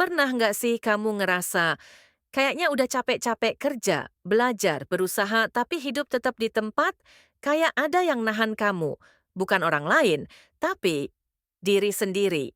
Pernah nggak sih kamu ngerasa kayaknya udah capek-capek kerja, belajar, berusaha, tapi hidup tetap di tempat? Kayak ada yang nahan kamu, bukan orang lain, tapi diri sendiri.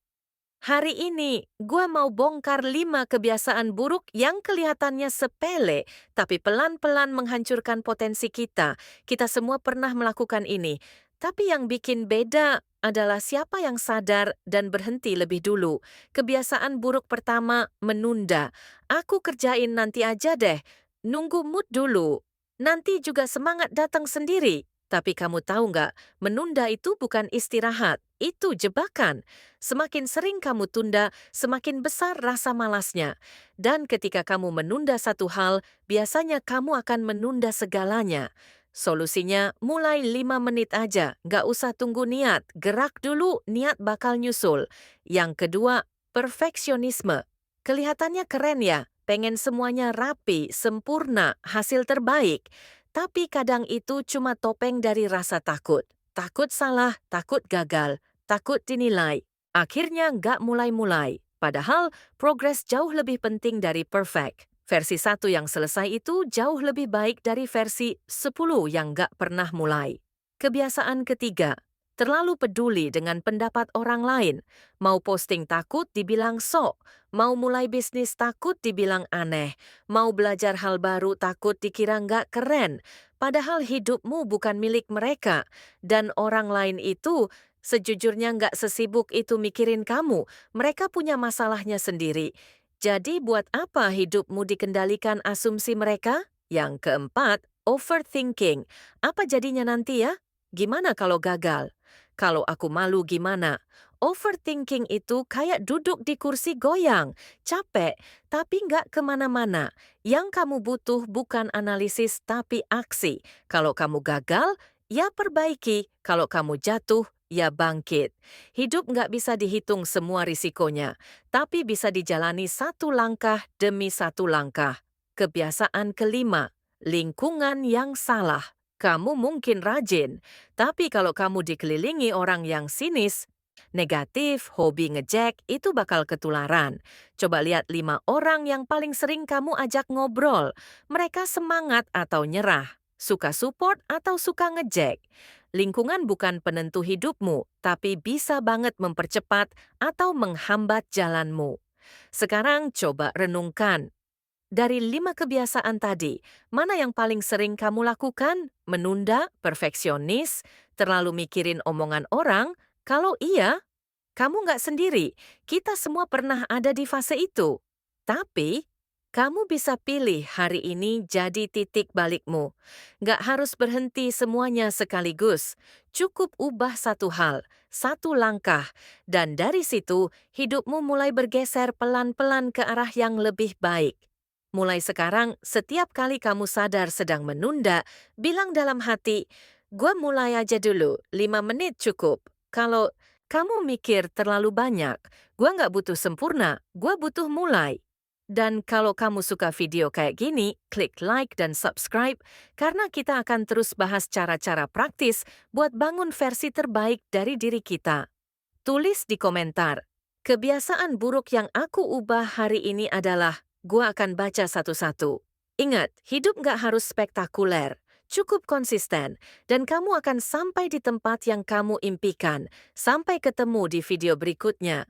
Hari ini, gue mau bongkar 5 kebiasaan buruk yang kelihatannya sepele, tapi pelan-pelan menghancurkan potensi kita. Kita semua pernah melakukan ini. Tapi yang bikin beda adalah siapa yang sadar dan berhenti lebih dulu. Kebiasaan buruk pertama, menunda. Aku kerjain nanti aja deh. Nunggu mood dulu. Nanti juga semangat datang sendiri. Tapi kamu tahu nggak, menunda itu bukan istirahat, itu jebakan. Semakin sering kamu tunda, semakin besar rasa malasnya. Dan ketika kamu menunda satu hal, biasanya kamu akan menunda segalanya. Solusinya, mulai 5 menit aja, nggak usah tunggu niat, gerak dulu, niat bakal nyusul. Yang kedua, perfeksionisme. Kelihatannya keren ya, pengen semuanya rapi, sempurna, hasil terbaik. Tapi kadang itu cuma topeng dari rasa takut. Takut salah, takut gagal, takut dinilai. Akhirnya nggak mulai-mulai. Padahal progres jauh lebih penting dari perfect. Versi 1 yang selesai itu jauh lebih baik dari versi 10 yang nggak pernah mulai. Kebiasaan ketiga, terlalu peduli dengan pendapat orang lain. Mau posting takut dibilang sok, mau mulai bisnis takut dibilang aneh, mau belajar hal baru takut dikira nggak keren. Padahal hidupmu bukan milik mereka, dan orang lain itu sejujurnya nggak sesibuk itu mikirin kamu. Mereka punya masalahnya sendiri. Jadi buat apa hidupmu dikendalikan asumsi mereka? Yang keempat, overthinking. Apa jadinya nanti ya? Gimana kalau gagal? Kalau aku malu gimana? Overthinking itu kayak duduk di kursi goyang, capek, tapi nggak kemana-mana. Yang kamu butuh bukan analisis tapi aksi. Kalau kamu gagal, ya perbaiki. Kalau kamu jatuh, ya bangkit. Hidup nggak bisa dihitung semua risikonya, tapi bisa dijalani satu langkah demi satu langkah. Kebiasaan kelima, lingkungan yang salah. Kamu mungkin rajin, tapi kalau kamu dikelilingi orang yang sinis, negatif, hobi ngejek, itu bakal ketularan. Coba lihat 5 orang yang paling sering kamu ajak ngobrol. Mereka semangat atau nyerah, suka support atau suka ngejek. Lingkungan bukan penentu hidupmu, tapi bisa banget mempercepat atau menghambat jalanmu. Sekarang coba renungkan. Dari 5 kebiasaan tadi, mana yang paling sering kamu lakukan? Menunda, perfeksionis, terlalu mikirin omongan orang? Kalau iya, kamu nggak sendiri. Kita semua pernah ada di fase itu. Tapi, kamu bisa pilih hari ini jadi titik balikmu. Nggak harus berhenti semuanya sekaligus. Cukup ubah satu hal, satu langkah. Dan dari situ, hidupmu mulai bergeser pelan-pelan ke arah yang lebih baik. Mulai sekarang, setiap kali kamu sadar sedang menunda, bilang dalam hati, "Gua mulai aja dulu, 5 menit cukup." Kalau kamu mikir terlalu banyak, gua nggak butuh sempurna, gua butuh mulai. Dan kalau kamu suka video kayak gini, klik like dan subscribe, karena kita akan terus bahas cara-cara praktis buat bangun versi terbaik dari diri kita. Tulis di komentar, kebiasaan buruk yang aku ubah hari ini adalah, gua akan baca satu-satu. Ingat, hidup nggak harus spektakuler. Cukup konsisten, dan kamu akan sampai di tempat yang kamu impikan. Sampai ketemu di video berikutnya.